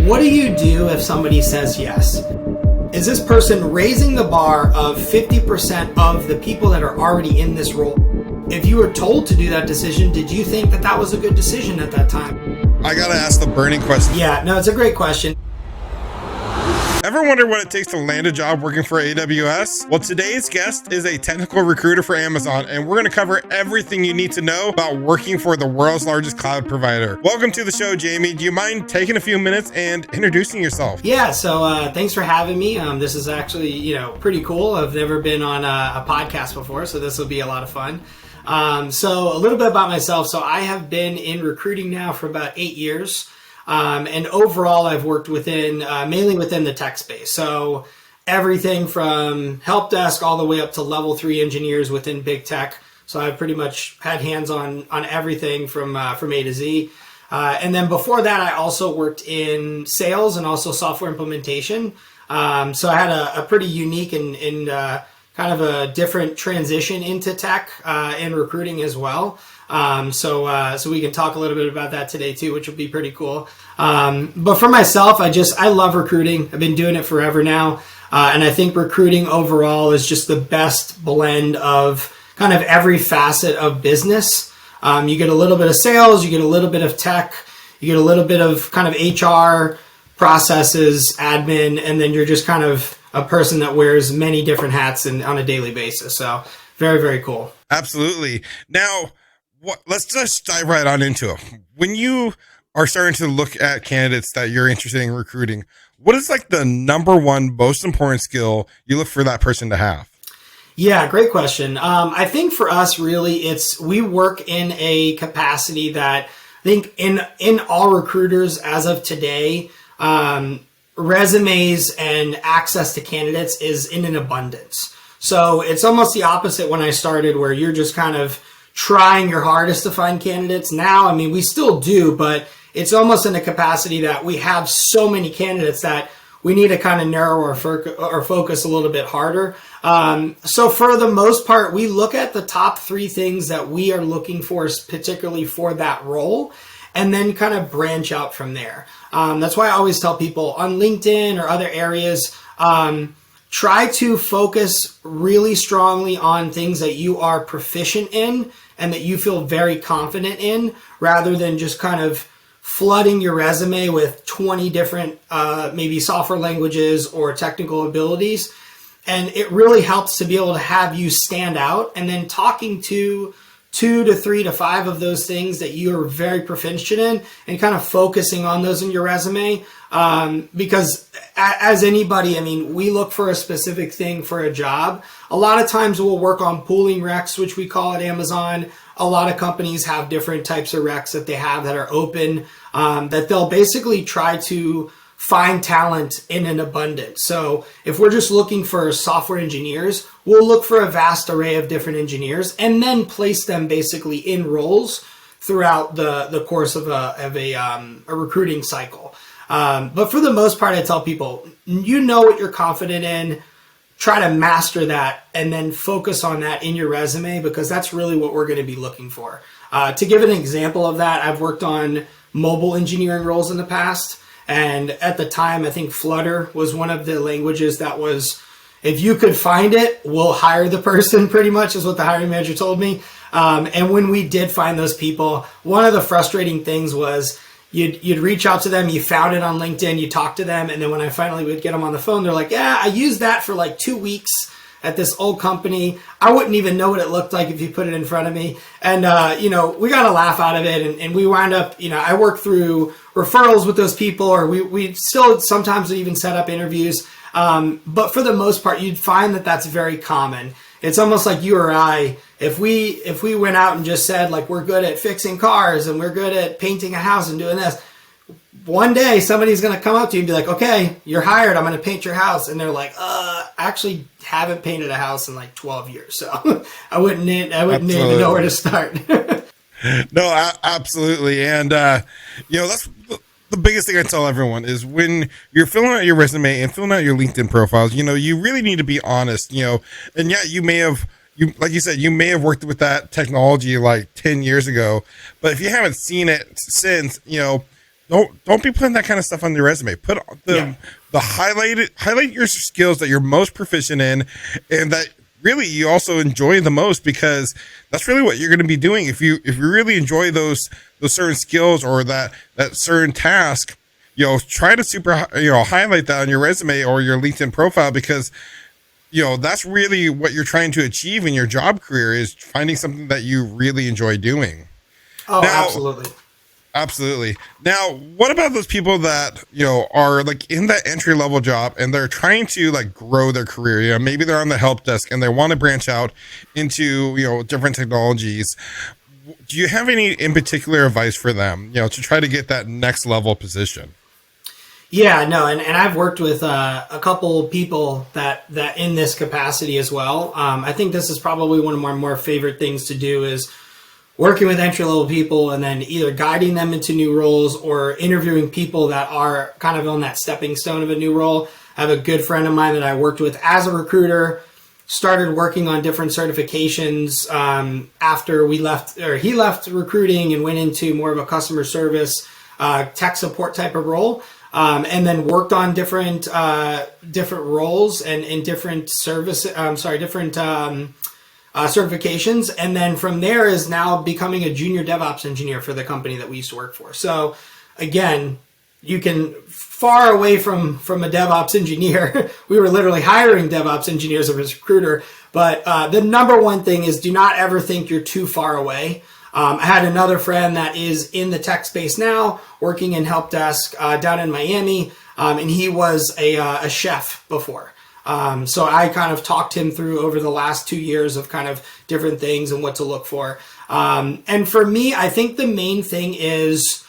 What do you do if somebody says yes? Is this person raising the bar of 50% of the people that are already in this role? If you were told to do that decision, did you think that that was a good decision at that time? I gotta ask the burning question. Yeah, no, it's a great question. Ever wonder what it takes to land a job working for AWS? Well, today's guest is a technical recruiter for Amazon, and we're going to cover everything you need to know about working for the world's largest cloud provider. Welcome to the show, Jamie. Do you mind taking a few minutes and introducing yourself? Yeah, so thanks for having me. This is actually, pretty cool. I've never been on a podcast before, so this will be a lot of fun. So a little bit about myself. So I have been in recruiting now for about 8 years. And overall, I've worked mainly within the tech space. So everything from help desk all the way up to level 3 engineers within big tech. So I've pretty much had hands on everything from A to Z. And then before that, I also worked in sales and also software implementation. So I had a pretty unique and kind of a different transition into tech and recruiting as well. So we can talk a little bit about that today too, which will be pretty cool. But for myself, I love recruiting. I've been doing it forever now. And I think recruiting overall is just the best blend of kind of every facet of business. You get a little bit of sales, you get a little bit of tech, you get a little bit of kind of HR processes, admin, and then you're just kind of a person that wears many different hats on a daily basis. So very, very cool. Absolutely. Now, let's just dive right on into it. When you are starting to look at candidates that you're interested in recruiting, what is like the number one most important skill you look for that person to have? Yeah, great question. I think for us, really, we work in a capacity that I think in all recruiters as of today, resumes and access to candidates is in an abundance. So it's almost the opposite when I started, where you're just kind of trying your hardest to find candidates. Now, I mean, we still do, but it's almost in a capacity that we have so many candidates that we need to kind of narrow our focus a little bit harder. So for the most part, we look at the top 3 things that we are looking for, particularly for that role, and then kind of branch out from there. That's why I always tell people on LinkedIn or other areas, try to focus really strongly on things that you are proficient in and that you feel very confident in, rather than just kind of flooding your resume with 20 different maybe software languages or technical abilities. And it really helps to be able to have you stand out, and then talking to 2 to 3 to 5 of those things that you are very proficient in and kind of focusing on those in your resume. Because as anybody, I mean, we look for a specific thing for a job. A lot of times we'll work on pooling recs, which we call at Amazon. A lot of companies have different types of recs that they have that are open, that they'll basically try to find talent in an abundance. So if we're just looking for software engineers, we'll look for a vast array of different engineers and then place them basically in roles throughout the course of a recruiting cycle. But for the most part, I tell people, you know what you're confident in, try to master that, and then focus on that in your resume, because that's really what we're going to be looking for. To give an example of that, I've worked on mobile engineering roles in the past. And at the time, I think Flutter was one of the languages that was, if you could find it, we'll hire the person, pretty much is what the hiring manager told me. And when we did find those people, one of the frustrating things was you'd reach out to them, you found it on LinkedIn, you talk to them, and then when I finally would get them on the phone, they're like, yeah, I used that for like 2 weeks at this old company. I wouldn't even know what it looked like if you put it in front of me. And, we got a laugh out of it. And we wound up, I worked through referrals with those people, or we still sometimes even set up interviews. But for the most part, you'd find that that's very common. It's almost like you or I, if we went out and just said, like, we're good at fixing cars and we're good at painting a house and doing this, one day somebody's going to come up to you and be like, okay, you're hired. I'm going to paint your house. And they're like, I actually haven't painted a house in like 12 years. So I wouldn't even know where to start. No, absolutely. And, that's the biggest thing I tell everyone is when you're filling out your resume and filling out your LinkedIn profiles, you really need to be honest, and yeah, like you said, you may have worked with that technology like 10 years ago, but if you haven't seen it since, don't be putting that kind of stuff on your resume. Put the highlight your skills that you're most proficient in, and that really you also enjoy the most, because that's really what you're going to be doing. If you really enjoy those certain skills or that certain task, try to highlight that on your resume or your LinkedIn profile, because that's really what you're trying to achieve in your job career, is finding something that you really enjoy doing. Oh, absolutely. Absolutely. Now, what about those people that, are like in that entry level job and they're trying to like grow their career? Maybe they're on the help desk and they want to branch out into, different technologies. Do you have any in particular advice for them, to try to get that next level position? Yeah, no, and I've worked with a couple people that in this capacity as well. I think this is probably one of my more favorite things to do, is working with entry-level people and then either guiding them into new roles or interviewing people that are kind of on that stepping stone of a new role. I have a good friend of mine that I worked with as a recruiter, started working on different certifications after he left recruiting and went into more of a customer service, tech support type of role. And then worked on different roles and in different certifications, and then from there is now becoming a junior DevOps engineer for the company that we used to work for. So again, you can far away from a DevOps engineer. We were literally hiring DevOps engineers as a recruiter. But the number one thing is, do not ever think you're too far away. I had another friend that is in the tech space now, working in help desk down in Miami, and he was a chef before. So I kind of talked him through over the last 2 years of kind of different things and what to look for. And for me, I think the main thing is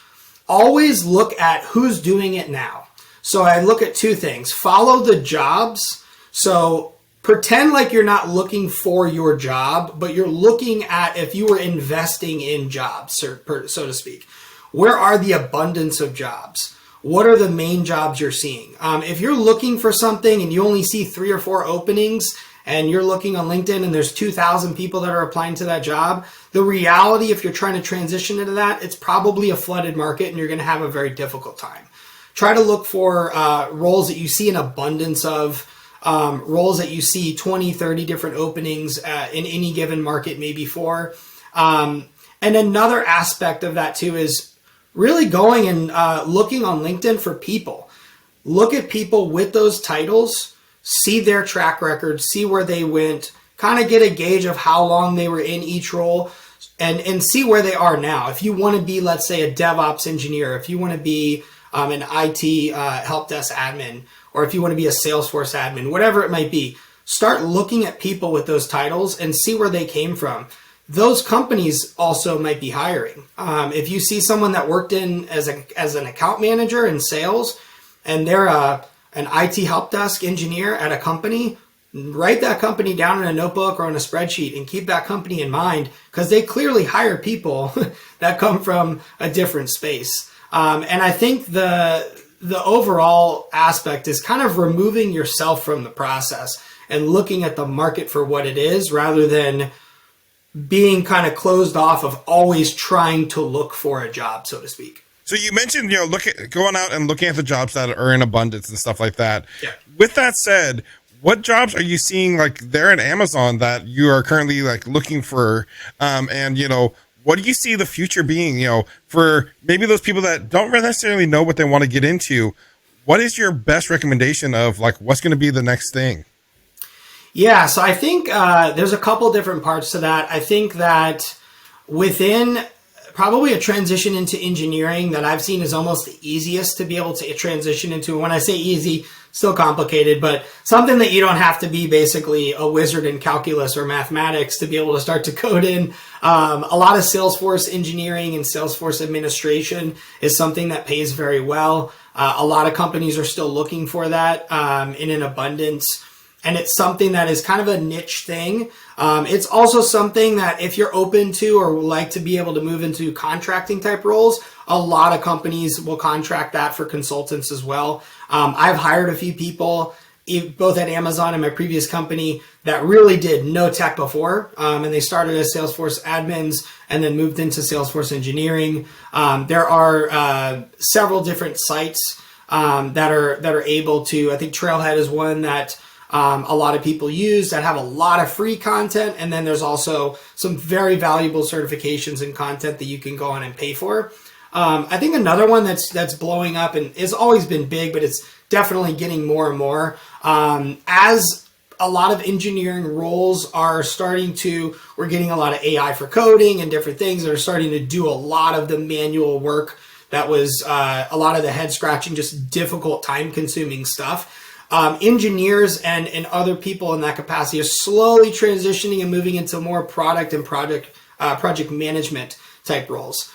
always look at who's doing it now. So I look at two things: follow the jobs. So pretend like you're not looking for your job, but you're looking at if you were investing in jobs, so to speak. Where are the abundance of jobs? What are the main jobs you're seeing? If you're looking for something and you only see 3 or 4 openings, and you're looking on LinkedIn and there's 2,000 people that are applying to that job, the reality, if you're trying to transition into that, it's probably a flooded market and you're going to have a very difficult time. Try to look for roles that you see an abundance of, roles that you see 20, 30 different openings in any given market, maybe 4. And another aspect of that too is really going and looking on LinkedIn for people. Look at people with those titles, see their track record, see where they went, kind of get a gauge of how long they were in each role, and see where they are now. If you want to be, let's say, a DevOps engineer, if you want to be an IT help desk admin, or if you want to be a Salesforce admin, whatever it might be, start looking at people with those titles and see where they came from. Those companies also might be hiring. If you see someone that worked in as an account manager in sales, and they're an IT help desk engineer at a company, write that company down in a notebook or on a spreadsheet and keep that company in mind, because they clearly hire people that come from a different space. And I think the overall aspect is kind of removing yourself from the process and looking at the market for what it is, rather than being kind of closed off of always trying to look for a job, so to speak. So you mentioned, going out and looking at the jobs that are in abundance and stuff like that. Yeah. With that said, what jobs are you seeing like there in Amazon that you are currently like looking for? And what do you see the future being, for maybe those people that don't necessarily know what they want to get into? What is your best recommendation of like what's going to be the next thing? Yeah, so I think there's a couple different parts to that. I think that within probably a transition into engineering that I've seen is almost the easiest to be able to transition into. When I say easy, still complicated, but something that you don't have to be basically a wizard in calculus or mathematics to be able to start to code in. A lot of Salesforce engineering and Salesforce administration is something that pays very well. A lot of companies are still looking for that in an abundance. And it's something that is kind of a niche thing. It's also something that if you're open to or would like to be able to move into contracting type roles, a lot of companies will contract that for consultants as well. I've hired a few people, both at Amazon and my previous company, that really did no tech before. And they started as Salesforce admins and then moved into Salesforce engineering. There are several different sites that are able to. I think Trailhead is one that a lot of people use that have a lot of free content, and then there's also some very valuable certifications and content that you can go on and pay for. I think another one that's blowing up and has always been big, but it's definitely getting more and more as a lot of engineering roles are we're getting a lot of AI for coding and different things that are starting to do a lot of the manual work that was a lot of the head scratching, just difficult, time consuming stuff. Engineers and other people in that capacity are slowly transitioning and moving into more product and project management type roles.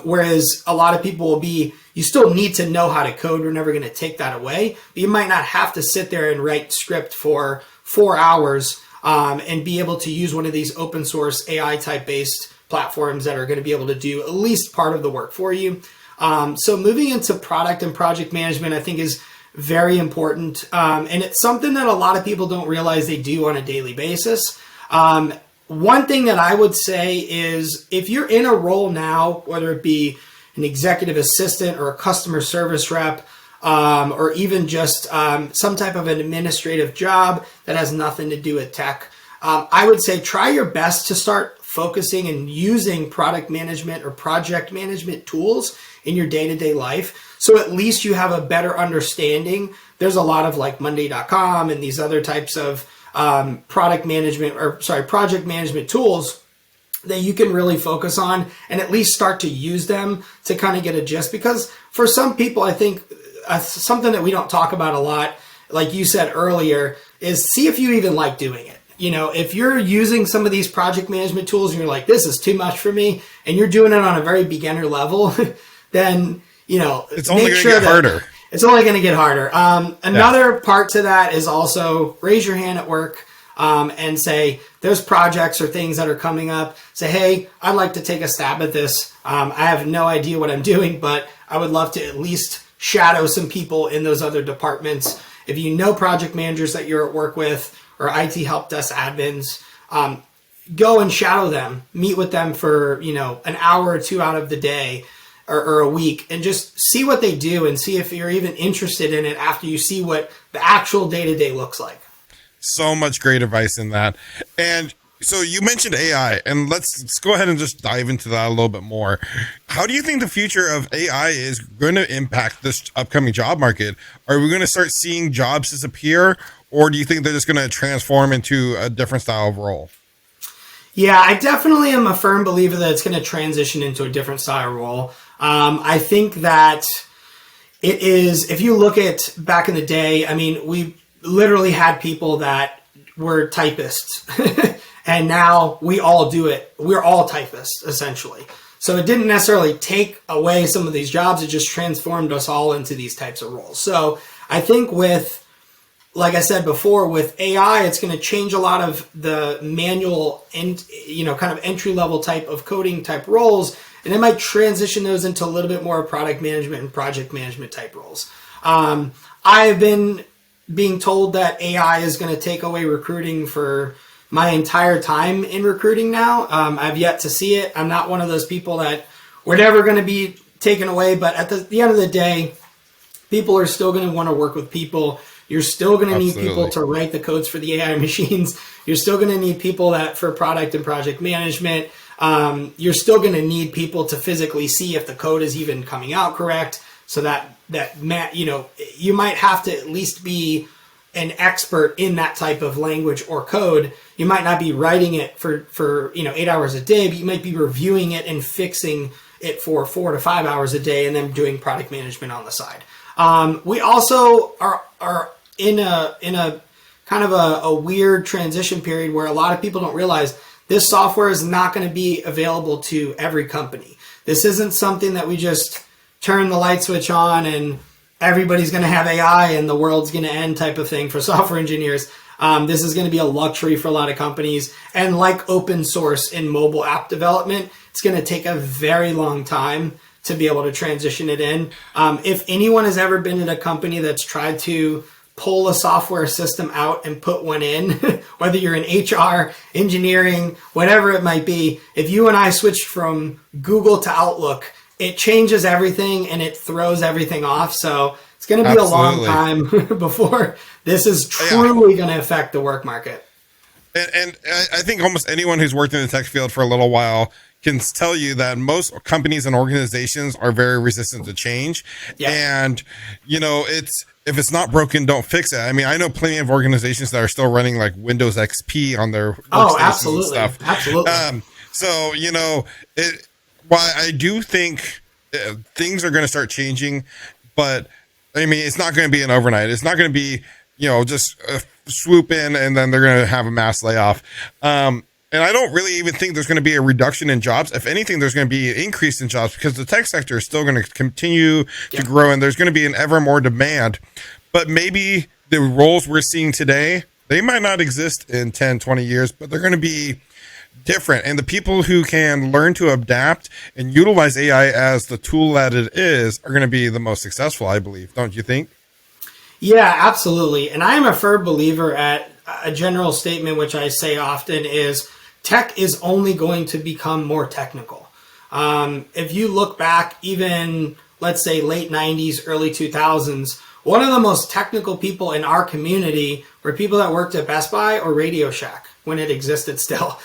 Whereas a lot of people will you still need to know how to code. We're never going to take that away. But you might not have to sit there and write script for 4 hours and be able to use one of these open source AI type based platforms that are going to be able to do at least part of the work for you. So moving into product and project management, I think is very important. And it's something that a lot of people don't realize they do on a daily basis. One thing that I would say is if you're in a role now, whether it be an executive assistant or a customer service rep, or even just some type of an administrative job that has nothing to do with tech, I would say try your best to start focusing and using product management or project management tools in your day-to-day life. So at least you have a better understanding. There's a lot of like Monday.com and these other types of project management tools that you can really focus on and at least start to use them to kind of get a gist. Because for some people, I think something that we don't talk about a lot, like you said earlier, is see if you even like doing it. You know, if you're using some of these project management tools and you're like, this is too much for me, and you're doing it on a very beginner level, then, you know, it's only going to get harder. It's only going to get harder. Another part to that is also raise your hand at work and say, there's projects or things that are coming up. Say, hey, I'd like to take a stab at this. I have no idea what I'm doing, but I would love to at least shadow some people in those other departments. If you know project managers that you're at work with or IT help desk admins, go and shadow them, meet with them for, an hour or two out of the day or a week and just see what they do and see if you're even interested in it after you see what the actual day-to-day looks like. So much great advice in that. And so you mentioned AI, and let's go ahead and just dive into that a little bit more. How do you think the future of AI is going to impact this upcoming job market? Are we going to start seeing jobs disappear, or do you think they're just going to transform into a different style of role? Yeah, I definitely am a firm believer that it's going to transition into a different style role. I think that it is, if you look at back in the day, I mean, we literally had people that were typists and now we all do it. We're all typists essentially. So it didn't necessarily take away some of these jobs. It just transformed us all into these types of roles. So I think like I said before, with AI, it's going to change a lot of the manual and, kind of entry level type of coding type roles. And it might transition those into a little bit more product management and project management type roles. I've been being told that AI is going to take away recruiting for my entire time in recruiting now. I've yet to see it. I'm not one of those people that we're never going to be taken away. But at the end of the day, people are still going to want to work with people. You're still going to need people to write the codes for the AI machines. You're still going to need people for product and project management. You're still going to need people to physically see if the code is even coming out correct. So you might have to at least be an expert in that type of language or code. You might not be writing it for 8 hours a day, but you might be reviewing it and fixing it for 4 to 5 hours a day and then doing product management on the side. We also are in a kind of a weird transition period where a lot of people don't realize this software is not going to be available to every company. This isn't something that we just turn the light switch on and everybody's going to have AI and the world's going to end type of thing for software engineers. This is going to be a luxury for a lot of companies. And like open source in mobile app development, it's going to take a very long time to be able to transition it in. If anyone has ever been in a company that's tried to pull a software system out and put one in, whether you're in HR, engineering, whatever it might be. If you and I switched from Google to Outlook, it changes everything and it throws everything off. So it's going to be a long time before this is truly going to affect the work market. And I think almost anyone who's worked in the tech field for a little while can tell you that most companies and organizations are very resistant to change. Yeah. And, you know, if it's not broken, don't fix it. I mean, I know plenty of organizations that are still running like Windows XP on their workstations and stuff. Absolutely. So, you know, while I do think things are going to start changing, but I mean, it's not going to be an overnight. It's not going to be, you know, just swoop in and then they're going to have a mass layoff. And I don't really even think there's going to be a reduction in jobs. If anything, there's going to be an increase in jobs because the tech sector is still going to continue to grow and there's going to be an ever more demand. But maybe the roles we're seeing today, they might not exist in 10, 20 years, but they're going to be different. And the people who can learn to adapt and utilize AI as the tool that it is are going to be the most successful, I believe. Don't you think? Yeah, absolutely. And I am a firm believer at a general statement, which I say often is tech is only going to become more technical. If you look back, even let's say late 90s, early 2000s, one of the most technical people in our community were people that worked at Best Buy or Radio Shack when it existed still.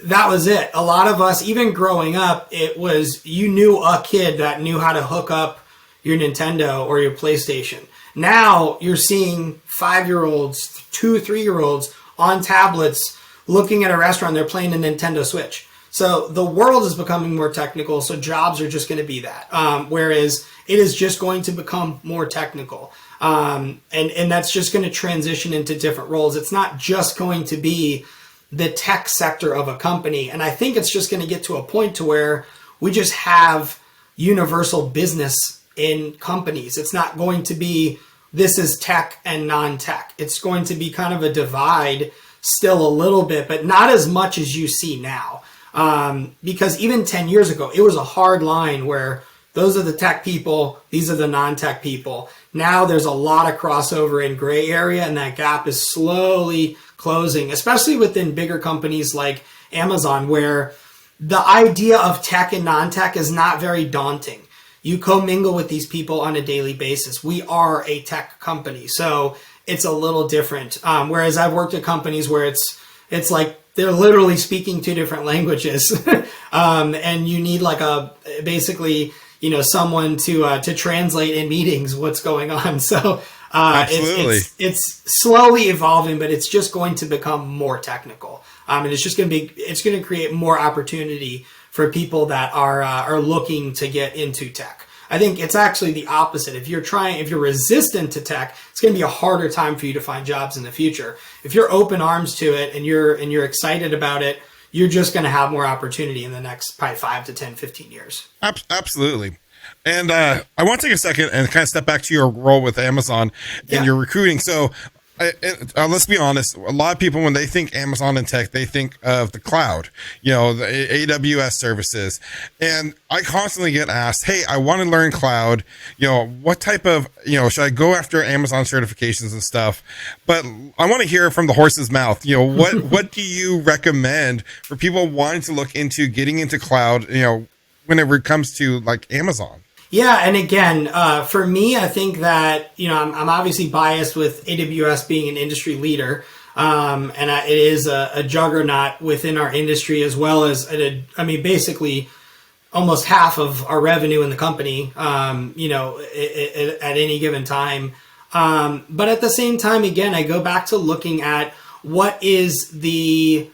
That was it. A lot of us, even growing up, it was you knew a kid that knew how to hook up your Nintendo or your PlayStation. Now you're seeing 5-year-olds, 2-3-year-olds on tablets looking at a restaurant. They're playing a Nintendo Switch. So the world is becoming more technical. So jobs are just going to be that. Whereas it is just going to become more technical. And that's just going to transition into different roles. It's not just going to be the tech sector of a company. And I think it's just going to get to a point to where we just have universal business in companies. It's not going to be this is tech and non-tech. It's going to be kind of a divide still a little bit, but not as much as you see now. Because even 10 years ago, it was a hard line where those are the tech people, these are the non-tech people. Now there's a lot of crossover in gray area, and that gap is slowly closing, especially within bigger companies like Amazon, where the idea of tech and non-tech is not very daunting. You commingle with these people on a daily basis. We are a tech company, so it's a little different. Whereas I've worked at companies where it's like they're literally speaking two different languages, and you need like basically someone to translate in meetings what's going on. So it's slowly evolving, but it's just going to become more technical, and it's going to create more opportunity for people that are looking to get into tech. I think it's actually the opposite. If you're resistant to tech, it's going to be a harder time for you to find jobs in the future. If you're open arms to it and you're excited about it, you're just going to have more opportunity in the next probably 5 to 10, 15 years. Absolutely. And I want to take a second and kind of step back to your role with Amazon and your recruiting. So let's be honest. A lot of people, when they think Amazon and tech, they think of the cloud, the AWS services. And I constantly get asked, hey, I want to learn cloud. What type of, should I go after Amazon certifications and stuff? But I want to hear from the horse's mouth. What do you recommend for people wanting to look into getting into cloud, whenever it comes to like Amazon? Yeah, and again, for me, I think that I'm obviously biased with AWS being an industry leader, and it is a juggernaut within our industry, as well as basically almost half of our revenue in the company, at any given time. But at the same time, again, I go back to looking at what is the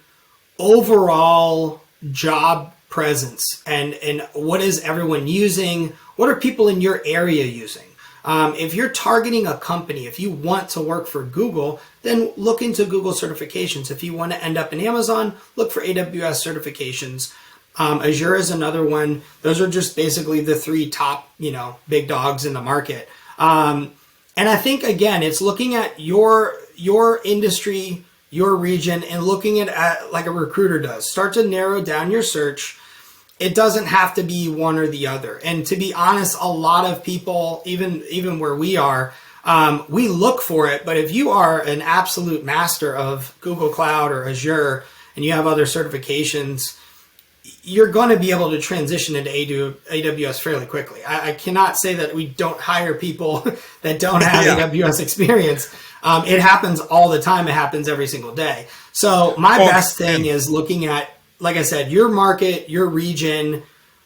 overall job presence and what is everyone using. What are people in your area using? If you're targeting a company, if you want to work for Google, then look into Google certifications. If you want to end up in Amazon, look for AWS certifications. Azure is another one. Those are just basically the 3 top, big dogs in the market. And I think, again, it's looking at your industry, your region, and looking at like a recruiter does. Start to narrow down your search. It doesn't have to be one or the other. And to be honest, a lot of people, even where we are, We look for it, but if you are an absolute master of Google Cloud or Azure and you have other certifications, you're going to be able to transition into AWS fairly quickly. I cannot say that we don't hire people that don't have AWS experience. It happens all the time. It happens every single day. So my best thing is looking at, like I said, your market, your region,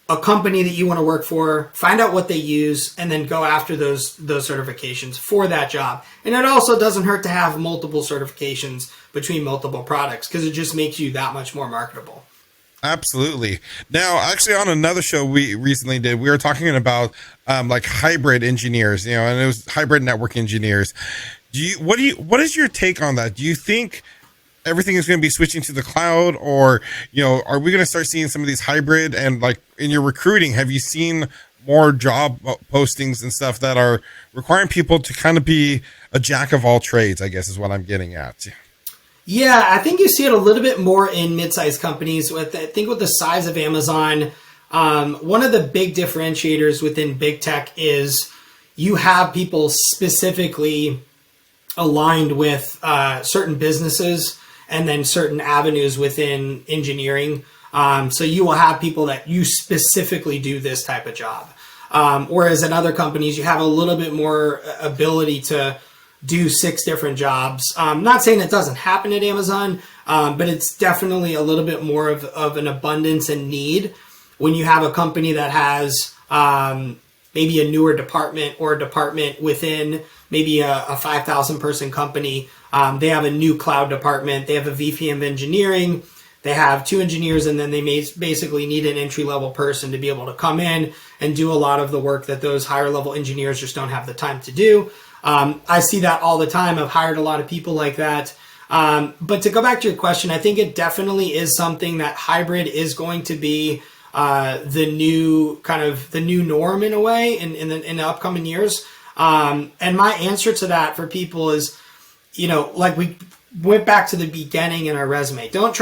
a company that you want to work for, find out what they use, and then go after those certifications for that job. And it also doesn't hurt to have multiple certifications between multiple products, because it just makes you that much more marketable. Absolutely. Now, actually, on another show we recently did, we were talking about like hybrid engineers, and it was hybrid network engineers. What is your take on that? Do you think everything is going to be switching to the cloud, or are we going to start seeing some of these hybrid? And like in your recruiting, have you seen more job postings and stuff that are requiring people to kind of be a jack of all trades, I guess is what I'm getting at? Yeah, I think you see it a little bit more in mid-sized companies. I think with the size of Amazon, one of the big differentiators within big tech is you have people specifically aligned with certain businesses and then certain avenues within engineering. So you will have people that you specifically do this type of job. Whereas in other companies, you have a little bit more ability to do 6 different jobs. Not saying it doesn't happen at Amazon, but it's definitely a little bit more of an abundance and need when you have a company that has maybe a newer department or a department within maybe a 5,000 person company. They have a new cloud department. They have a VP of engineering. They have 2 engineers, and then they basically need an entry-level person to be able to come in and do a lot of the work that those higher-level engineers just don't have the time to do. I see that all the time. I've hired a lot of people like that. But to go back to your question, I think it definitely is something that hybrid is going to be the new norm in a way in the upcoming years. And my answer to that for people is, like we went back to the beginning in our resume. Don't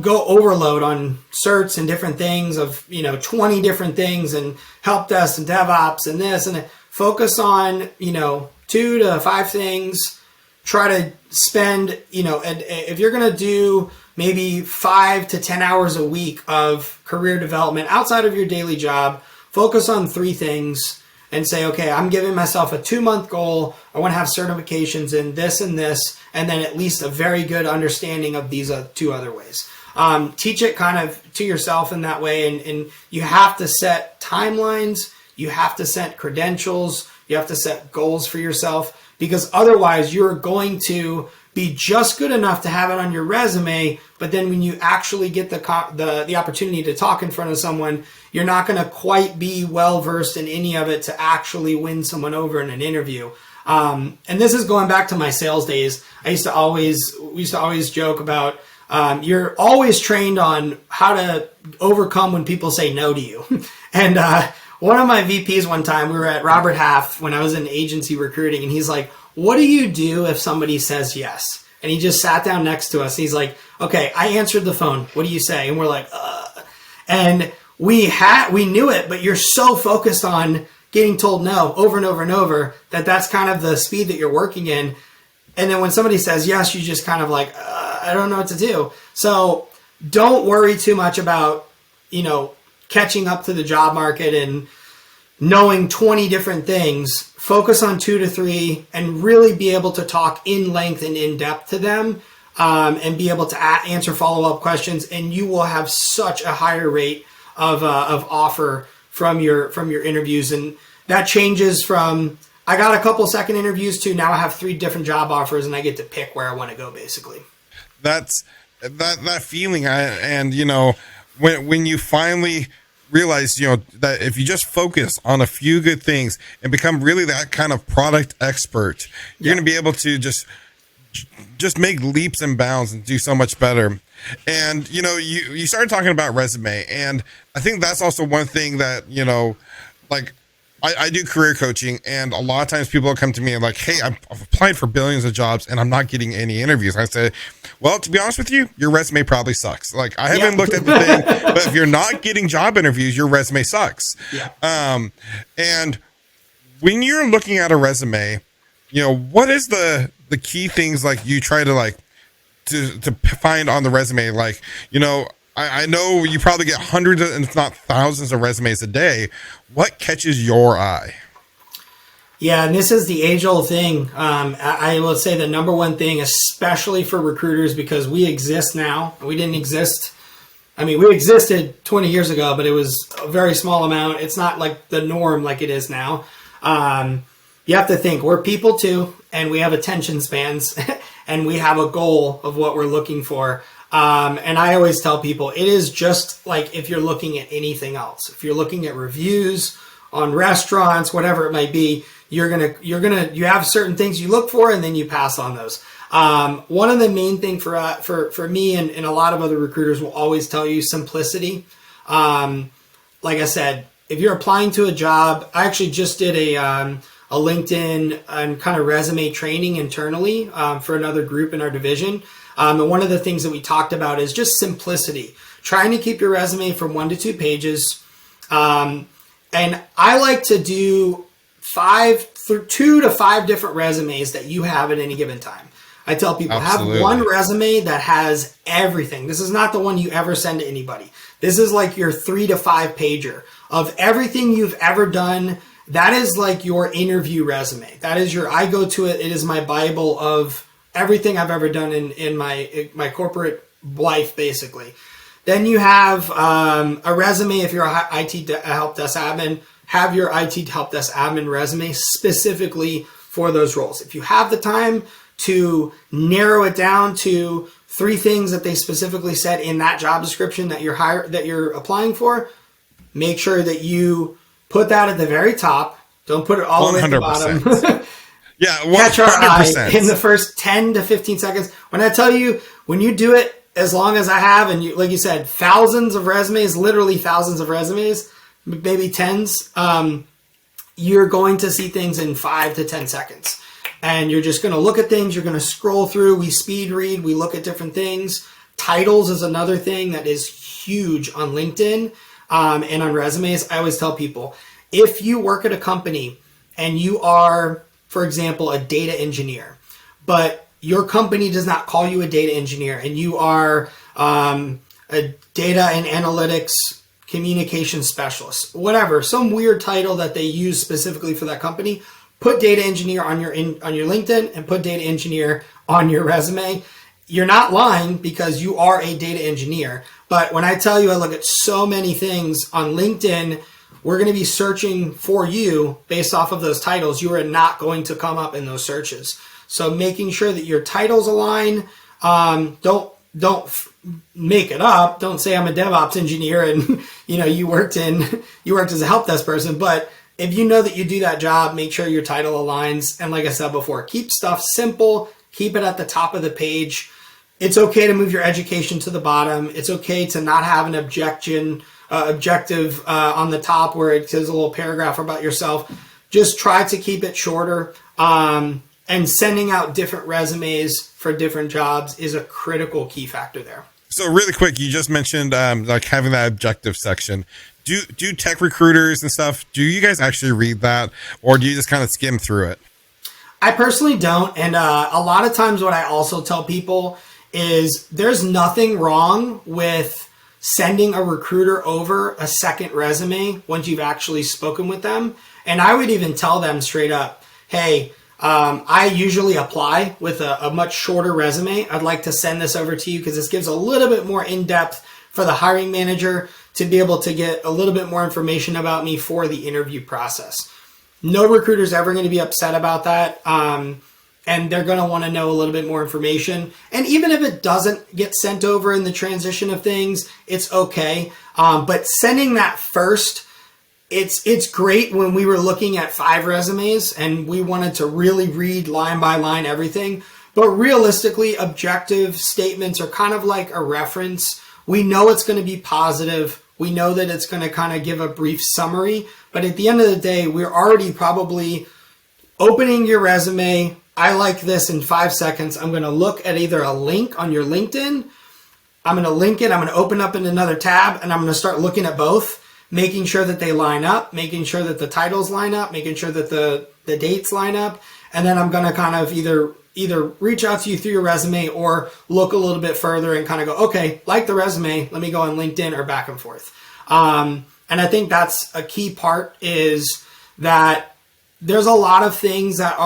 go overload on certs and different things of 20 different things and help desk and DevOps and this and that. Focus on, 2 to 5 things. Try to spend, and if you're going to do maybe 5 to 10 hours a week of career development outside of your daily job, focus on 3 things and say, okay, I'm giving myself a 2-month goal. I want to have certifications in this, and then at least a very good understanding of these 2 other ways. Teach it kind of to yourself in that way. And you have to set timelines. You have to set credentials. You have to set goals for yourself, because otherwise you're going to be just good enough to have it on your resume. But then when you actually get the opportunity to talk in front of someone, you're not going to quite be well versed in any of it to actually win someone over in an interview. And this is going back to my sales days. We used to always joke about you're always trained on how to overcome when people say no to you. And one of my VPs one time, we were at Robert Half when I was in agency recruiting, and he's like, what do you do if somebody says yes? And he just sat down next to us. He's like, okay, I answered the phone. What do you say? And we're like, And we knew it, but you're so focused on getting told no over and over and over that's kind of the speed that you're working in. And then when somebody says yes, you just kind of like, I don't know what to do. So don't worry too much about, catching up to the job market and knowing 20 different things. Focus on 2 to 3 and really be able to talk in length and in depth to them, and be able to answer follow-up questions. And you will have such a higher rate of offer from your interviews. And that changes from, I got a couple second interviews to now I have 3 different job offers and I get to pick where I want to go, basically. That's that feeling. When you finally realize, that if you just focus on a few good things and become really that kind of product expert, you're going to be able to just make leaps and bounds and do so much better. And, you started talking about resume, and I think that's also one thing that, like I do career coaching, and a lot of times people will come to me and like, hey, I've applied for billions of jobs and I'm not getting any interviews. I say, well, to be honest with you, your resume probably sucks. Like, I haven't looked at the thing, but if you're not getting job interviews, your resume sucks. Yeah. And when you're looking at a resume, what is the key things like you try to like to find on the resume? Like, I know you probably get hundreds of, if not thousands of resumes a day. What catches your eye? Yeah, and this is the age-old thing. I will say the number one thing, especially for recruiters, because we exist now. We didn't exist. I mean, we existed 20 years ago, but it was a very small amount. It's not like the norm like it is now. You have to think, we're people too, and we have attention spans, and we have a goal of what we're looking for. And I always tell people, it is just like if you're looking at anything else. If you're looking at reviews on restaurants, whatever it might be, you have certain things you look for, and then you pass on those. One of the main thing for me and a lot of other recruiters will always tell you simplicity. Like I said, if you're applying to a job, I actually just did a LinkedIn and kind of resume training internally for another group in our division. And one of the things that we talked about is just simplicity, trying to keep your resume from 1 to 2 pages. And I like to do 2 to 5 different resumes that you have at any given time. I tell people, Absolutely. Have one resume that has everything. This is not the one you ever send to anybody. This is like your 3 to 5 pager of everything you've ever done. That is like your interview resume. That is I go to it. It is my Bible of everything I've ever done in my corporate life, basically. Then you have a resume. If you're a IT help desk admin, have your IT help desk admin resume specifically for those roles. If you have the time to narrow it down to 3 things that they specifically said in that job description that you're applying for, make sure that you put that at the very top. Don't put it all the way at the bottom. Yeah, 100%. Catch our eye in the first 10 to 15 seconds. When I tell you, when you do it as long as I have, and like you said, thousands of resumes, literally thousands of resumes, maybe tens, you're going to see things in 5 to 10 seconds. And you're just going to look at things. You're going to scroll through. We speed read. We look at different things. Titles is another thing that is huge on LinkedIn and on resumes. I always tell people, if you work at a company and you are, for example, a data engineer, but your company does not call you a data engineer and you are a data and analytics communication specialist, whatever, some weird title that they use specifically for that company, put data engineer on your LinkedIn and put data engineer on your resume. You're not lying because you are a data engineer. But when I tell you I look at so many things on LinkedIn, we're going to be searching for you based off of those titles. You are not going to come up in those searches. So making sure that your titles align. Don't make it up. Don't say I'm a DevOps engineer and you worked as a help desk person. But if you know that you do that job, make sure your title aligns. And like I said before, keep stuff simple. Keep it at the top of the page. It's okay to move your education to the bottom. It's okay to not have an objective on the top where it says a little paragraph about yourself. Just try to keep it shorter. And sending out different resumes for different jobs is a critical key factor there. So really quick, you just mentioned like having that objective section. Do tech recruiters and stuff, do you guys actually read that, or do you just kind of skim through it? I personally don't. And a lot of times what I also tell people is there's nothing wrong with sending a recruiter over a second resume once you've actually spoken with them. And I would even tell them straight up, hey, I usually apply with a much shorter resume. I'd like to send this over to you because this gives a little bit more in-depth for the hiring manager to be able to get a little bit more information about me for the interview process. No recruiter's ever going to be upset about that. And they're going to want to know a little bit more information. And even if it doesn't get sent over in the transition of things, it's okay. But sending that first, it's great when we were looking at 5 resumes and we wanted to really read line by line everything. But realistically, objective statements are kind of like a reference. We know it's going to be positive. We know that it's going to kind of give a brief summary. But at the end of the day, we're already probably opening your resume. I like this in 5 seconds. I'm going to look at either a link on your LinkedIn. I'm going to link it. I'm going to open up in another tab and I'm going to start looking at both. making sure that they line up, making sure that the titles line up, making sure that the dates line up. And then I'm going to kind of either reach out to you through your resume or look a little bit further and kind of go, okay, like the resume, let me go on LinkedIn or back and forth. And I think that's a key part, is that there's a lot of things that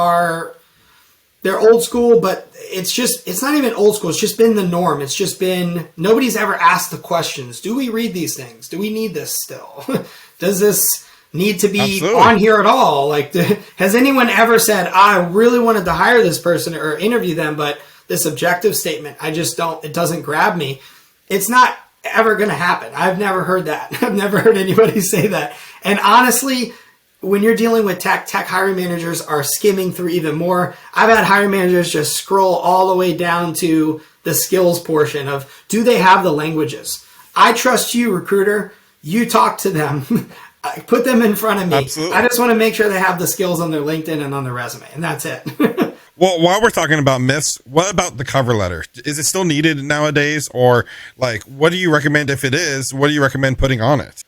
they're old school, but it's not even old school. It's just been the norm. It's just been, nobody's ever asked the questions. Do we read these things? Do we need this still? Does this need to be Absolutely. on here at all? Like, has anyone ever said, I really wanted to hire this person or interview them, but this objective statement, it doesn't grab me. It's not ever going to happen. I've never heard that. I've never heard anybody say that. And honestly, when you're dealing with tech hiring managers are skimming through even more. I've had hiring managers just scroll all the way down to the skills portion of, do they have the languages? I trust you, recruiter. You talk to them. Put them in front of me. Absolutely. I just want to make sure they have the skills on their LinkedIn and on their resume, and that's it. Well, while we're talking about myths, what about the cover letter? Is it still needed nowadays? Or like, what do you recommend if it is? What do you recommend putting on it?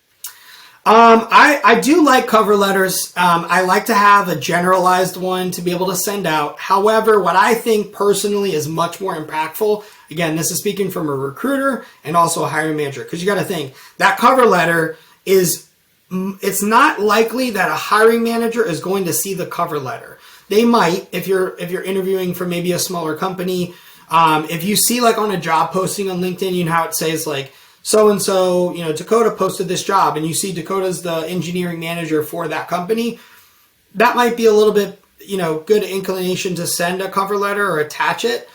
I do like cover letters. I like to have a generalized one to be able to send out. However, what I think personally is much more impactful, again, this is speaking from a recruiter and also a hiring manager, because you got to think that cover letter it's not likely that a hiring manager is going to see the cover letter. They might, if you're interviewing for maybe a smaller company, if you see like on a job posting on LinkedIn, you know how it says like, so-and-so, Dakota posted this job, and you see Dakota's the engineering manager for that company. That might be a little bit, good inclination to send a cover letter or attach it.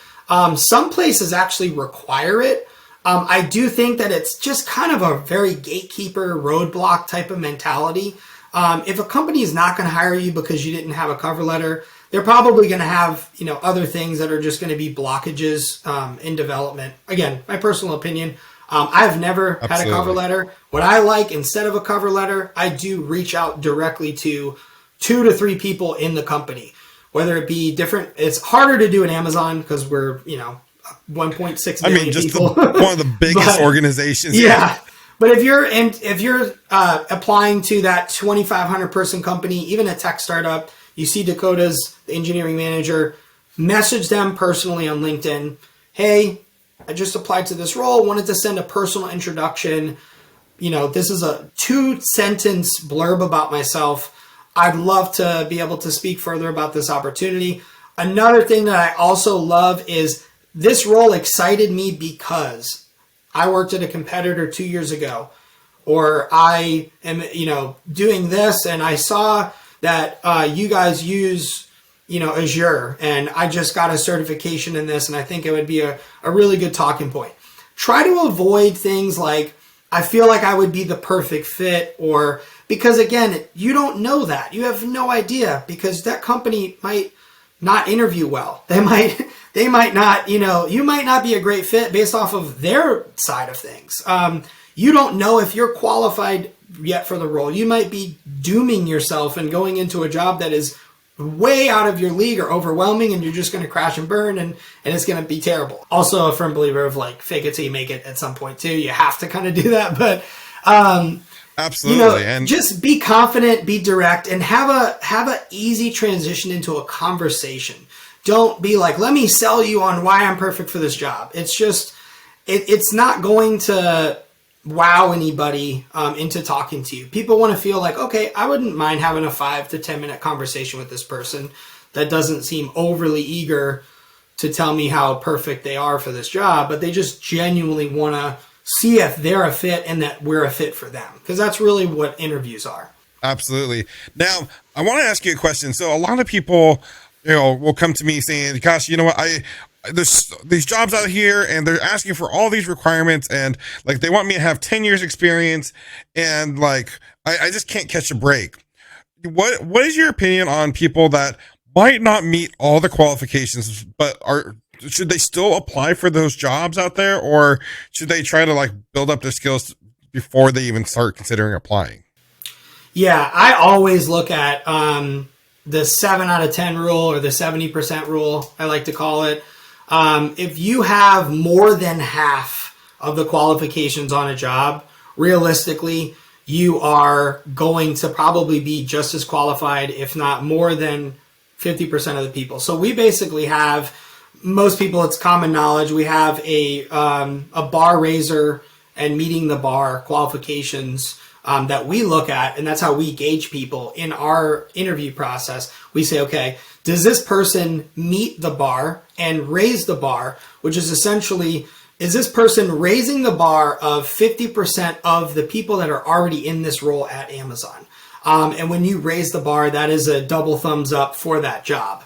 Some places actually require it. I do think that it's just kind of a very gatekeeper roadblock type of mentality. If a company is not going to hire you because you didn't have a cover letter, they're probably going to have, other things that are just going to be blockages in development. Again, my personal opinion. I've never had a cover letter. What I like, instead of a cover letter, I do reach out directly to 2 to 3 people in the company, whether it be different. It's harder to do in Amazon because we're, 1.6 million people. One of the biggest organizations. Yeah. But if you're applying to that 2,500 person company, even a tech startup, you see Dakota's the engineering manager, message them personally on LinkedIn. Hey, I just applied to this role, wanted to send a personal introduction. This is a 2-sentence blurb about myself. I'd love to be able to speak further about this opportunity. Another thing that I also love is this role excited me because I worked at a competitor 2 years ago, or I am, doing this, and I saw that you guys use Azure, and I just got a certification in this, and I think it would be a really good talking point. Try to avoid things like, I feel like I would be the perfect fit, or because again, you don't know that. You have no idea, because that company might not interview well. They might not, you might not be a great fit based off of their side of things. You don't know if you're qualified yet for the role. You might be dooming yourself and going into a job that is way out of your league or overwhelming, and you're just going to crash and burn, and it's going to be terrible. Also a firm believer of like, fake it till you make it at some point too. You have to kind of do that, but absolutely. And just be confident, be direct, and have a easy transition into a conversation. Don't be like, let me sell you on why I'm perfect for this job. It's just, it's not going to wow anybody into talking to you. People want to feel like, okay, I wouldn't mind having a 5 to 10 minute conversation with this person that doesn't seem overly eager to tell me how perfect they are for this job, but they just genuinely want to see if they're a fit and that we're a fit for them, because that's really what interviews are. Absolutely. Now, I want to ask you a question. So a lot of people, will come to me saying, gosh, you know what, there's these jobs out here and they're asking for all these requirements, and like they want me to have 10 years experience, and like I just can't catch a break. What is your opinion on people that might not meet all the qualifications, but should they still apply for those jobs out there, or should they try to like build up their skills before they even start considering applying? Yeah, I always look at the 7 out of 10 rule, or the 70% rule, I like to call it. If you have more than half of the qualifications on a job, realistically, you are going to probably be just as qualified, if not more than 50% of the people. So we basically have, most people, it's common knowledge, we have a bar raiser and meeting the bar qualifications that we look at, and that's how we gauge people in our interview process. We say, okay, does this person meet the bar and raise the bar, which is essentially, is this person raising the bar of 50% of the people that are already in this role at Amazon? And when you raise the bar, that is a double thumbs up for that job.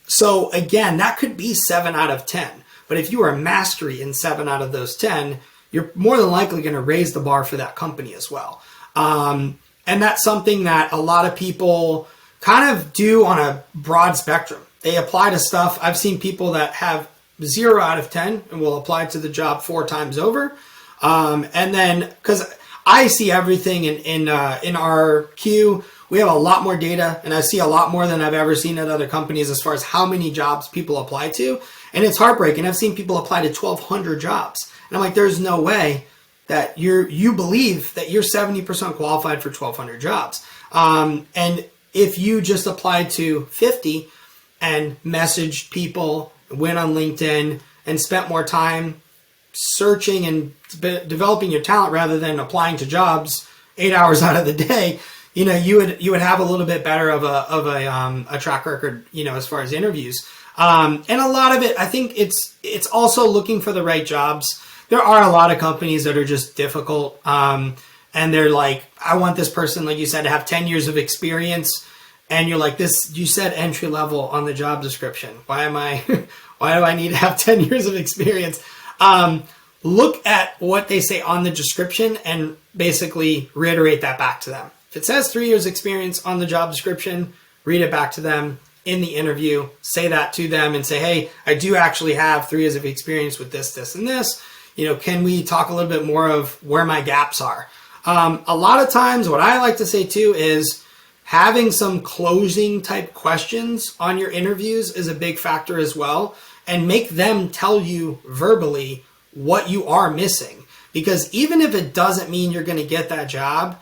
So again, that could be 7 out of 10. But if you are mastery in 7 out of those 10, you're more than likely going to raise the bar for that company as well. And that's something that a lot of people kind of do on a broad spectrum. They apply to stuff. I've seen people that have 0 out of 10 and will apply to the job 4 times over. And then, because I see everything in our queue, we have a lot more data, and I see a lot more than I've ever seen at other companies as far as how many jobs people apply to. And it's heartbreaking. I've seen people apply to 1,200 jobs. And I'm like, there's no way that you believe that you're 70% qualified for 1,200 jobs. And if you just applied to 50 and messaged people, went on LinkedIn and spent more time searching and developing your talent rather than applying to jobs 8 hours out of the day, you would have a little bit better of a track record, as far as interviews. And a lot of it, I think it's also looking for the right jobs. There are a lot of companies that are just difficult. And they're like, I want this person, like you said, to have 10 years of experience. And you're like, you said entry level on the job description. Why do I need to have 10 years of experience? Look at what they say on the description and basically reiterate that back to them. If it says 3 years experience on the job description, read it back to them in the interview, say that to them and say, hey, I do actually have 3 years of experience with this, this, and this. Can we talk a little bit more of where my gaps are? A lot of times what I like to say too is having some closing type questions on your interviews is a big factor as well, and make them tell you verbally what you are missing. Because even if it doesn't mean you're going to get that job,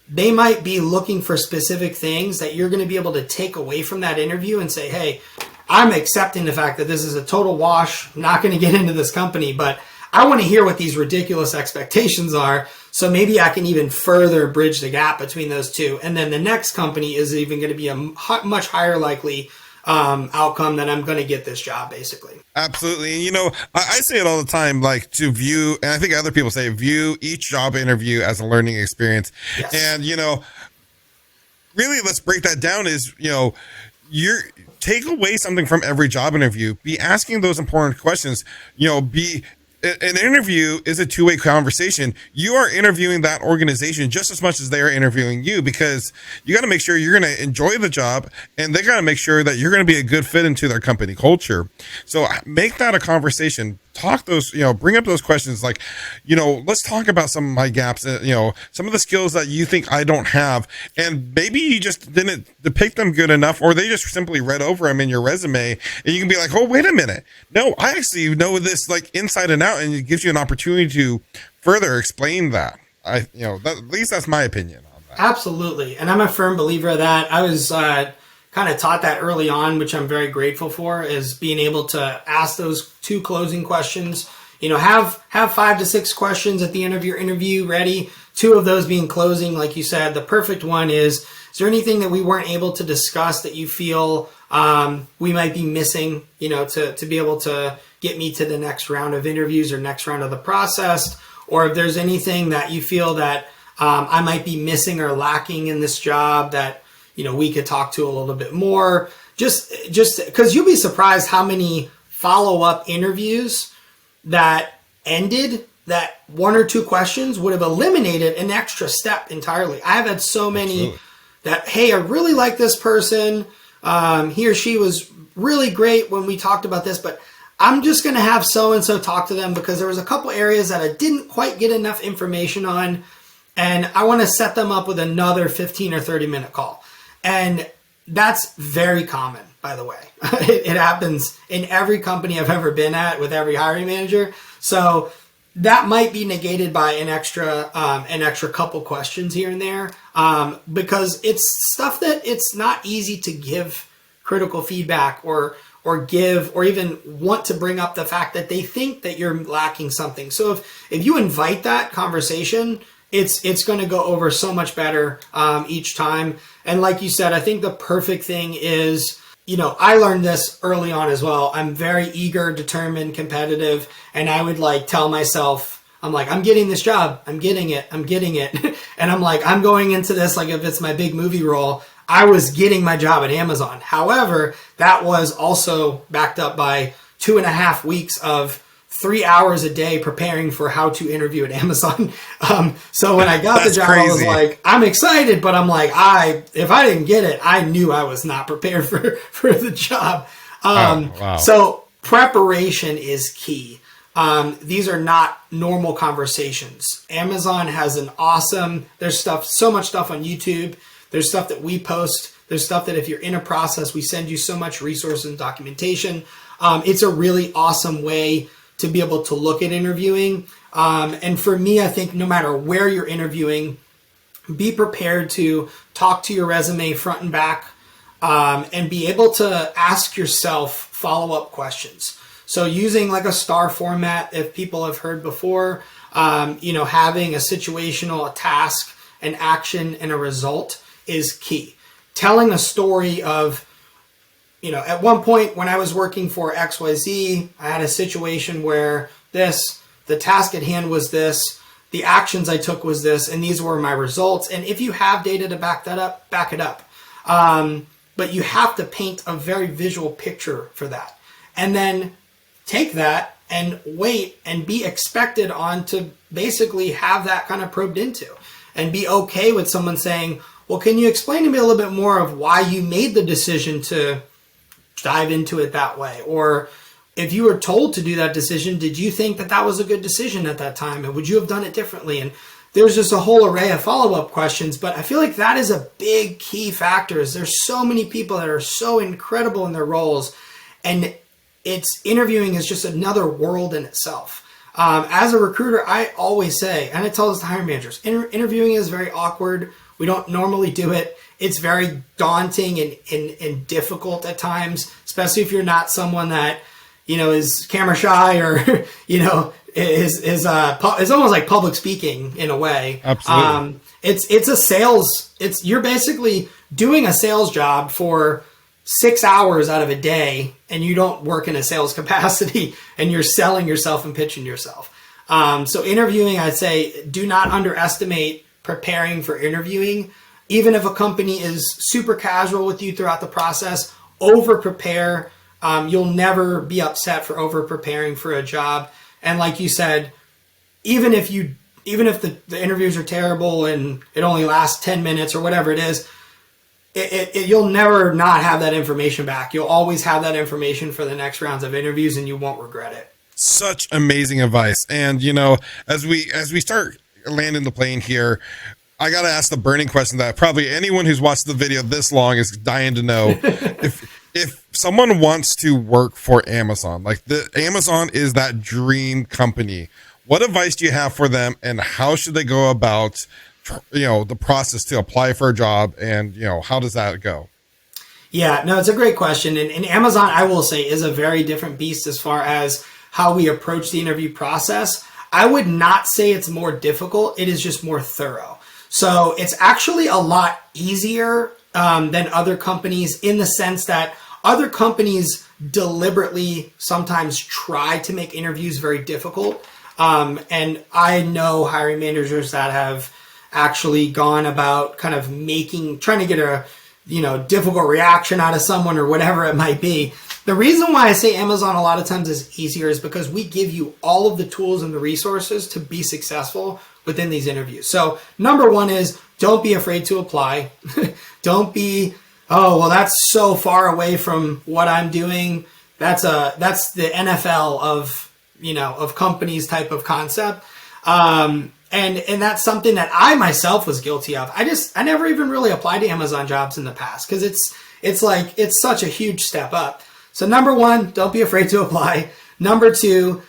they might be looking for specific things that you're going to be able to take away from that interview and say, hey, I'm accepting the fact that this is a total wash, not going to get into this company, but I want to hear what these ridiculous expectations are, so maybe I can even further bridge the gap between those two. And then the next company is even going to be a much higher likely outcome that I'm going to get this job, basically. Absolutely. And, I say it all the time, like to view, and I think other people say, view each job interview as a learning experience. Yes. And, really let's break that down is, you're take away something from every job interview, be asking those important questions, an interview is a two-way conversation. You are interviewing that organization just as much as they are interviewing you, because you got to make sure you're going to enjoy the job, and they got to make sure that you're going to be a good fit into their company culture. So make that a conversation. Talk those, bring up those questions like, let's talk about some of my gaps, some of the skills that you think I don't have. And maybe you just didn't depict them good enough, or they just simply read over them in your resume, and you can be like, oh, wait a minute. No, I actually know this like inside and out. And it gives you an opportunity to further explain that. At least that's my opinion on that. Absolutely. And I'm a firm believer of that. I was, kind of taught that early on, which I'm very grateful for, is being able to ask those 2 closing questions. Have 5 to 6 questions at the end of your interview ready. 2 of those being closing, like you said. The perfect one is there anything that we weren't able to discuss that you feel we might be missing, to be able to get me to the next round of interviews or next round of the process? Or if there's anything that you feel that I might be missing or lacking in this job that we could talk to a little bit more, just because you'll be surprised how many follow-up interviews that ended that 1 or 2 questions would have eliminated an extra step entirely. I've had so many that, hey, I really like this person. He or she was really great when we talked about this, but I'm just going to have so-and-so talk to them because there was a couple areas that I didn't quite get enough information on, and I want to set them up with another 15 or 30-minute call. And that's very common, by the way. It happens in every company I've ever been at with every hiring manager. So that might be negated by an extra couple questions here and there, because it's stuff that it's not easy to give critical feedback or give or even want to bring up the fact that they think that you're lacking something. So if you invite that conversation, it's going to go over so much better each time. And like you said, I think the perfect thing is, I learned this early on as well. I'm very eager, determined, competitive, and I would tell myself, I'm like, I'm getting this job. I'm getting it. And I'm like, I'm going into this like if it's my big movie role. I was getting my job at Amazon. However, that was also backed up by 2.5 weeks of 3 hours a day preparing for how to interview at Amazon. So when I got the job, crazy. I was like, I'm excited, but I'm like, if I didn't get it, I knew I was not prepared for the job. Wow. So preparation is key. These are not normal conversations. Amazon has there's so much stuff on YouTube. There's stuff that we post. There's stuff that if you're in a process, we send you so much resources and documentation. It's a really awesome way to be able to look at interviewing. And for me, I think no matter where you're interviewing, be prepared to talk to your resume front and back, and be able to ask yourself follow-up questions. So using a STAR format, if people have heard before, having a situational, a task, an action, and a result is key. Telling a story of, at one point when I was working for XYZ, I had a situation where the task at hand was this, the actions I took was this, and these were my results. And if you have data to back that up, back it up. But you have to paint a very visual picture for that. And then take that and wait and be expected on to basically have that kind of probed into. And be okay with someone saying, well, can you explain to me a little bit more of why you made the decision to dive into it that way? Or if you were told to do that decision, did you think that was a good decision at that time? And would you have done it differently? And there's just a whole array of follow-up questions. But I feel like that is a big key factor. There's so many people that are so incredible in their roles. And interviewing is just another world in itself. As a recruiter, I always say, and I tell this to hiring managers, interviewing is very awkward. We don't normally do it. It's very daunting and difficult at times, especially if you're not someone that, is camera shy or, is almost like public speaking in a way. Absolutely. You're basically doing a sales job for 6 hours out of a day, and you don't work in a sales capacity, and you're selling yourself and pitching yourself. So interviewing, I'd say, do not underestimate preparing for interviewing. Even if a company is super casual with you throughout the process, over prepare. You'll never be upset for over preparing for a job. And like you said, even if the interviews are terrible and it only lasts 10 minutes or whatever it is, you'll never not have that information back. You'll always have that information for the next rounds of interviews, and you won't regret it. Such amazing advice. And as we start landing the plane here, I got to ask the burning question that probably anyone who's watched the video this long is dying to know. If someone wants to work for Amazon, Amazon is that dream company, what advice do you have for them, and how should they go about the process to apply for a job, and how does that go? Yeah, no, it's a great question. And Amazon, I will say, is a very different beast as far as how we approach the interview process. I would not say it's more difficult. It is just more thorough. So it's actually a lot easier than other companies, in the sense that other companies deliberately sometimes try to make interviews very difficult. And I know hiring managers that have actually gone about kind of trying to get a difficult reaction out of someone or whatever it might be. The reason why I say Amazon a lot of times is easier is because we give you all of the tools and the resources to be successful within these interviews. So number one is, don't be afraid to apply. Don't be, oh, well, that's so far away from what I'm doing. That's the NFL of companies type of concept. And that's something that I myself was guilty of. I never even really applied to Amazon jobs in the past, because it's such a huge step up. So number one, don't be afraid to apply. Number two,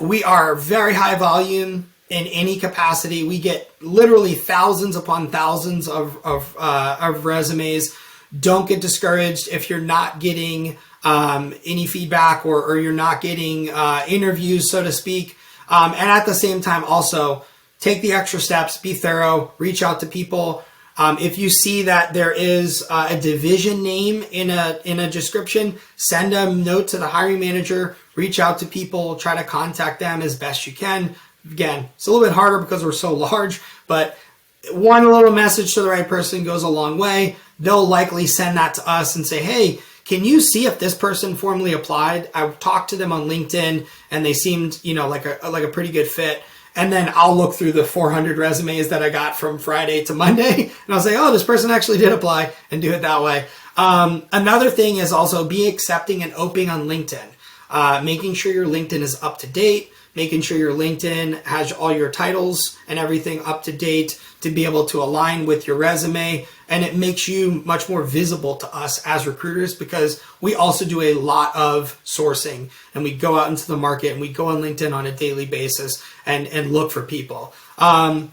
We are very high volume in any capacity. We get literally thousands upon thousands of resumes. Don't get discouraged if you're not getting any feedback or you're not getting interviews, so to speak. And at the same time, also take the extra steps, be thorough, reach out to people. If you see that there is a division name in a description, send a note to the hiring manager, reach out to people, try to contact them as best you can. Again, it's a little bit harder because we're so large, but one little message to the right person goes a long way. They'll likely send that to us and say, hey, can you see if this person formally applied? I talked to them on LinkedIn and they seemed, like a pretty good fit. And then I'll look through the 400 resumes that I got from Friday to Monday, and I'll say, oh, this person actually did apply, and do it that way. Another thing is also be accepting and open on LinkedIn, making sure your LinkedIn is up to date, making sure your LinkedIn has all your titles and everything up to date to be able to align with your resume. And it makes you much more visible to us as recruiters because we also do a lot of sourcing and we go out into the market and we go on LinkedIn on a daily basis and look for people. And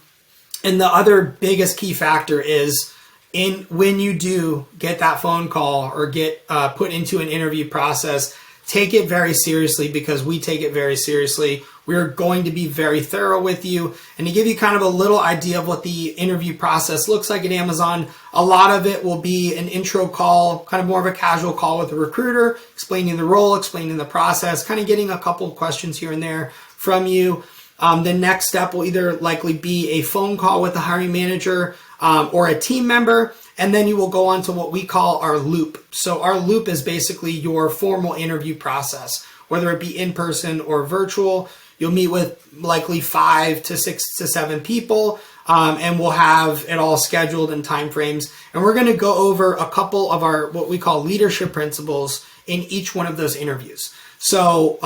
the other biggest key factor is when you do get that phone call or get put into an interview process, take it very seriously because we take it very seriously. We're going to be very thorough with you. And to give you kind of a little idea of what the interview process looks like at Amazon, a lot of it will be an intro call, kind of more of a casual call with a recruiter, explaining the role, explaining the process, kind of getting a couple of questions here and there from you. The next step will either likely be a phone call with the hiring manager or a team member. And then you will go on to what we call our loop. So our loop is basically your formal interview process, whether it be in person or virtual. You'll meet with likely 5 to 6 to 7 people, and we'll have it all scheduled in time frames. And we're going to go over a couple of our what we call leadership principles in each one of those interviews. So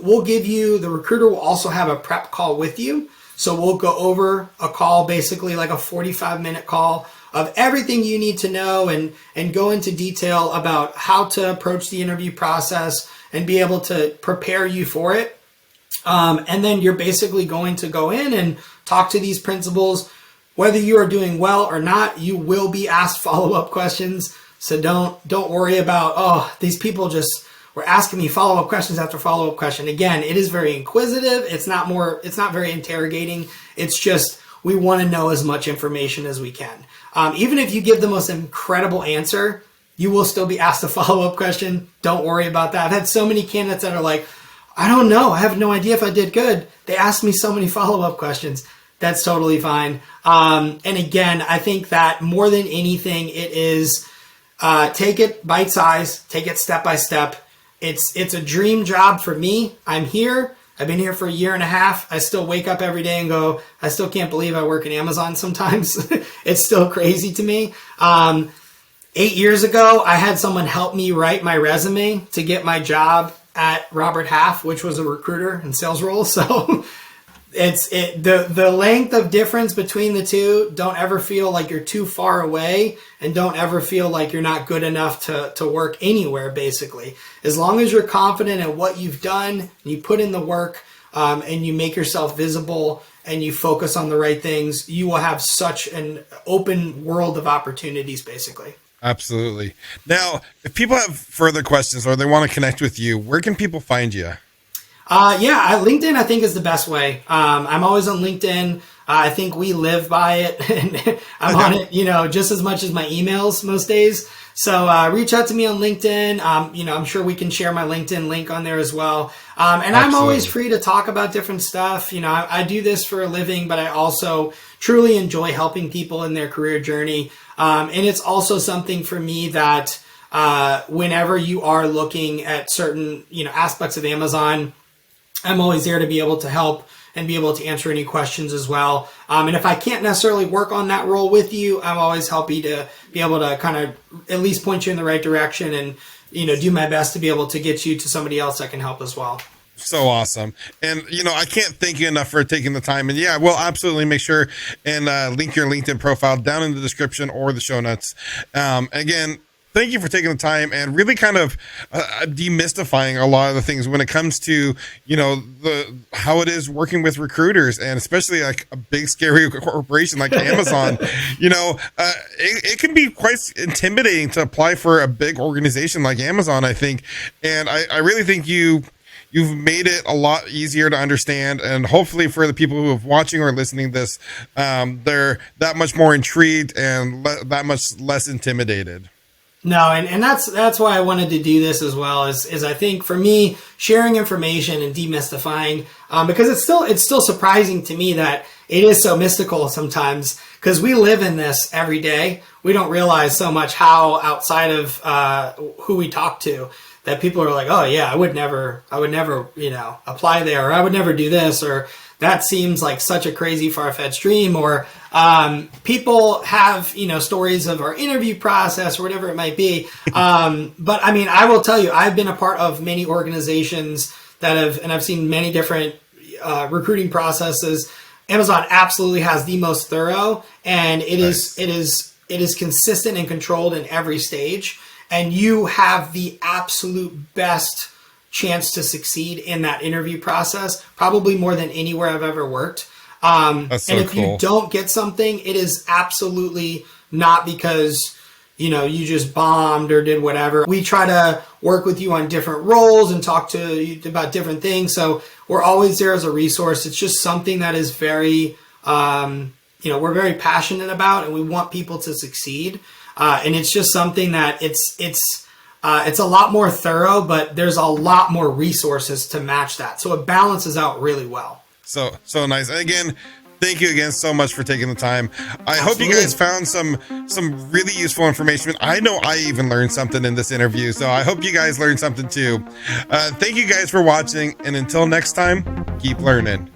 we'll give you, the recruiter will also have a prep call with you. So we'll go over a call, basically like a 45-minute call of everything you need to know and go into detail about how to approach the interview process and be able to prepare you for it. And then you're basically going to go in and talk to these principals. Whether you are doing well or not, you will be asked follow-up questions. So don't worry about, these people just were asking me follow-up questions after follow-up question. Again, it is very inquisitive. It's not very interrogating. It's just, we want to know as much information as we can. Even if you give the most incredible answer, you will still be asked a follow-up question. Don't worry about that. I've had so many candidates that are like, I don't know. I have no idea if I did good. They asked me so many follow-up questions. That's totally fine. And again, I think that more than anything, it is take it bite-sized, take it step by step. It's a dream job for me. I'm here. I've been here for a year and a half. I still wake up every day and go, I still can't believe I work in Amazon sometimes. It's still crazy to me. 8 years ago, I had someone help me write my resume to get my job at Robert Half, which was a recruiter and sales role. So the length of difference between the two, don't ever feel like you're too far away and don't ever feel like you're not good enough to work anywhere, basically. As long as you're confident in what you've done, and you put in the work, and you make yourself visible and you focus on the right things, you will have such an open world of opportunities, basically. Absolutely. Now, if people have further questions or they want to connect with you, where can people find you? LinkedIn, I think, is the best way. I'm always on LinkedIn. I think we live by it. And I'm on it, just as much as my emails most days. So reach out to me on LinkedIn. I'm sure we can share my LinkedIn link on there as well. And I'm always free to talk about different stuff. I do this for a living, but I also truly enjoy helping people in their career journey. And it's also something for me that whenever you are looking at certain, aspects of Amazon, I'm always there to be able to help and be able to answer any questions as well. And if I can't necessarily work on that role with you, I'm always happy to be able to kind of at least point you in the right direction and, do my best to be able to get you to somebody else that can help as well. So awesome. And, I can't thank you enough for taking the time. And yeah, we'll absolutely make sure and link your LinkedIn profile down in the description or the show notes. Again, thank you for taking the time and really kind of demystifying a lot of the things when it comes to, how it is working with recruiters, and especially like a big scary corporation like Amazon. It can be quite intimidating to apply for a big organization like Amazon, I think. And I really think you've made it a lot easier to understand, and hopefully for the people who are watching or listening to this, they're that much more intrigued and that much less intimidated. No, and that's why I wanted to do this as well. Is I think for me, sharing information and demystifying, because it's still surprising to me that it is so mystical sometimes, because we live in this every day. We don't realize so much how outside of who we talk to, that people are like, oh yeah, I would never, apply there, or I would never do this, or that seems like such a crazy far-fetched dream, or people have, stories of our interview process or whatever it might be. But I mean, I will tell you, I've been a part of many organizations and I've seen many different recruiting processes. Amazon absolutely has the most thorough, and it is consistent and controlled in every stage. And you have the absolute best chance to succeed in that interview process, probably more than anywhere I've ever worked. That's so and if cool. you don't get something, it is absolutely not because, you just bombed or did whatever. We try to work with you on different roles and talk to you about different things. So we're always there as a resource. It's just something that is very, we're very passionate about, and we want people to succeed. And it's just something that it's a lot more thorough, but there's a lot more resources to match that. So it balances out really well. So nice. And again, thank you again so much for taking the time. I hope you guys found some really useful information. I know I even learned something in this interview, so I hope you guys learned something too. Thank you guys for watching, and until next time, keep learning.